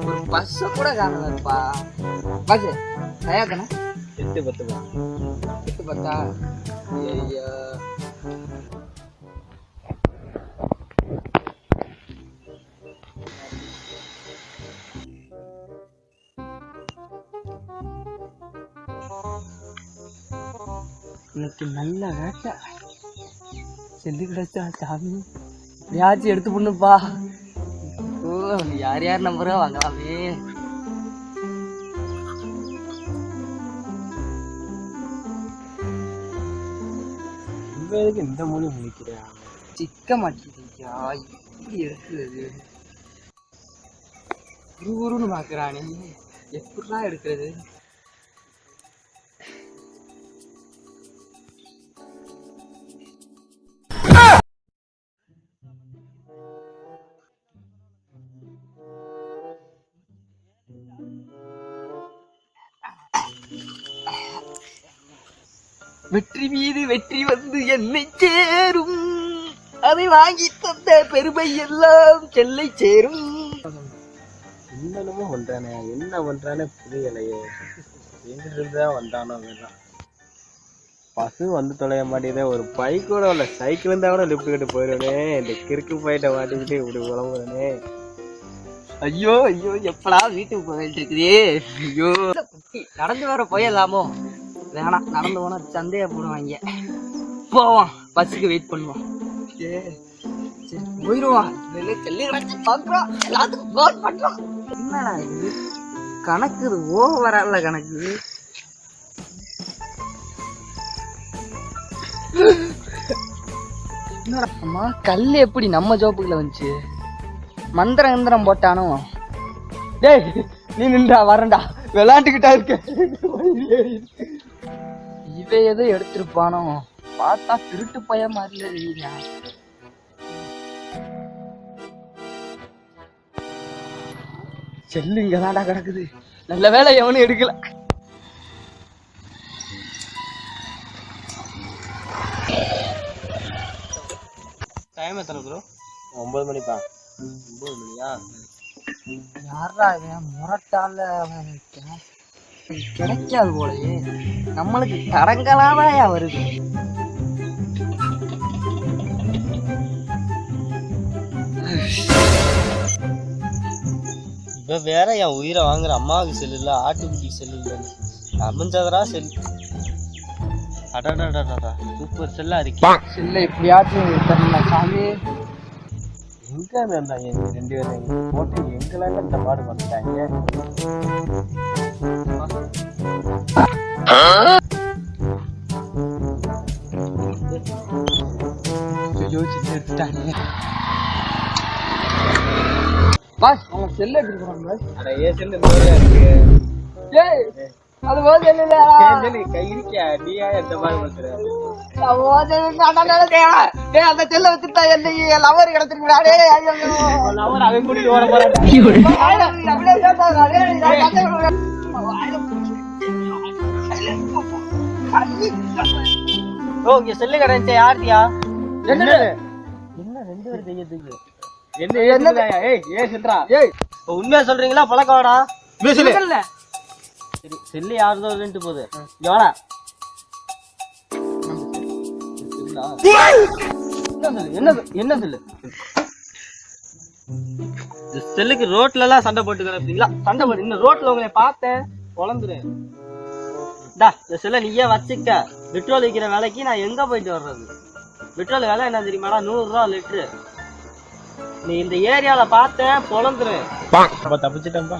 ஒரு பஸ் கூட காணலப்பா. பஸ் தயாதானே? 8:10. 8:10. ஐயா இன்னைக்கு நல்ல வேட்டை. செல்லு கிடைச்சா சாமி யாச்சும் எடுத்து பண்ணுப்பா. ஓ யார் யார் நம்பரோ வாங்கலாமே. இந்த மொழி முடிக்கிறா சிக்க மாட்டேங்கியா இப்படி எடுக்கிறது. குருன்னு பாக்குறானே எப்படிலாம் எடுக்கிறது. வெற்றி மீது வெற்றி வந்து என்னை சேரும், அதை வாங்கி தந்த பெருமை எல்லாம் செல்லை சேரும். என்னென்னமோ பண்றானே, என்ன பண்றானே புரியலையே. எங்கிருந்துதான் வந்தானோ வேணாம். பசு வந்து தொலைய மாட்டேதே. ஒரு பைக் கூட இல்ல, சைக்கிள் இருந்தா கூட லிப்ட் கட்டு போயிடுவனே. இந்த கிறுக்கு போயிட்ட மாட்டிக்கிட்டு இப்படி உழம்புறனே. ஐயோ ஐயோ எப்படா வீட்டுக்கு போயிட்டு இருக்குதே. ஐயோ நடந்து வர போயிடலாமோ? வேணாம், நடந்து போனா சந்தையா போடுவாங்க. போவோம், பஸ்ஸுக்கு வெயிட் பண்ணுவோம். சரி போயிடுவோம். பாக்குறோம் எல்லாத்துக்கும் கோல் பண்றோம். என்னடா இது கணக்கு? இது ஓவரால கணக்கு. அம்மா கல்லு எப்படி நம்ம ஜோப்புக்குள்ள வந்துச்சு? மந்திரம் எந்திரம் போட்டானோ? டேய் நீ நின்றா, வரண்டா, விளையாண்டுக்கிட்டா இருக்க. இவ எதோ எடுத்திருப்பானோ? பார்த்தா திருட்டு பைய மாதிரில இல்லையா? செல்லு இங்கதான்டா கிடக்குது. நல்ல வேலை எவனும் எடுக்கல. டைம் எத்தனை ப்ரோ? 9 மணிப்பா. 9 மணியா? யாரா இவன் முரட்டால கிடைக்காது போலயே. நம்மளுக்கு தடங்களாதாயா வருது. இப்ப வேற என் உயிரை வாங்குற அம்மாவுக்கு செல்லு இல்ல, ஆட்டுக்குட்டி செல்லு இல்ல, அமைஞ்சதரா செல்லு. அடாடாடாடா சூப்பர் செல்லா இருக்கு. செல்ல எப்படியாச்சும் தரல சாமி. எங்க இருந்தாங்க எங்க 2 பேரும் போட்டு எங்களால இந்த பாடு பண்ணிட்டாங்க. யோசிச்சு எடுத்துட்டாங்க. பாஸ் அவங்க செல்ல எடுத்துட்டு போறாங்க. அட ஏன் செல்லு நோயா இருக்கு? ஏய் அது ஓ செல்லுல கை இருக்கியா? நீயா எந்த பாடு பண்ற? அந்த செல்ல வச்சுட்டா என்ன லவர் கிடைச்சிருக்கா? லவர் அவன் கூட்டிட்டு ஓட போறான். ஓகே செல்லு கிடைச்சா யார்டியா? என்ன 2 பேரும் செய்யறதுக்கு என்ன? ஏய் ஏன் சொல்றா? ஏய் உண்மையா சொல்றீங்களா? பழக்கம் வாடா. இல்ல சரி செல்லு யாருதோ ரெண்டு போகுது. எவனா என்ன செல்லு? செல்லுக்கு ரோட்ல எல்லாம் சண்டை போட்டு கிடப்பீங்களா? சண்டை போட்டு இந்த ரோட்ல உங்களை பார்த்தேன் குழந்துரு. இந்த செல்ல நீயே வச்சுக்க. பெட்ரோல் விற்கிற விலைக்கு நான் எங்க போயிட்டு வர்றது? பெட்ரோல் விலை என்ன தெரியுமாடா? 100 ரூபா லிட்டரு. நீ இந்த ஏரியால பார்த்தேன் பொழந்துரு. தப்பிச்சிட்டேன்பா.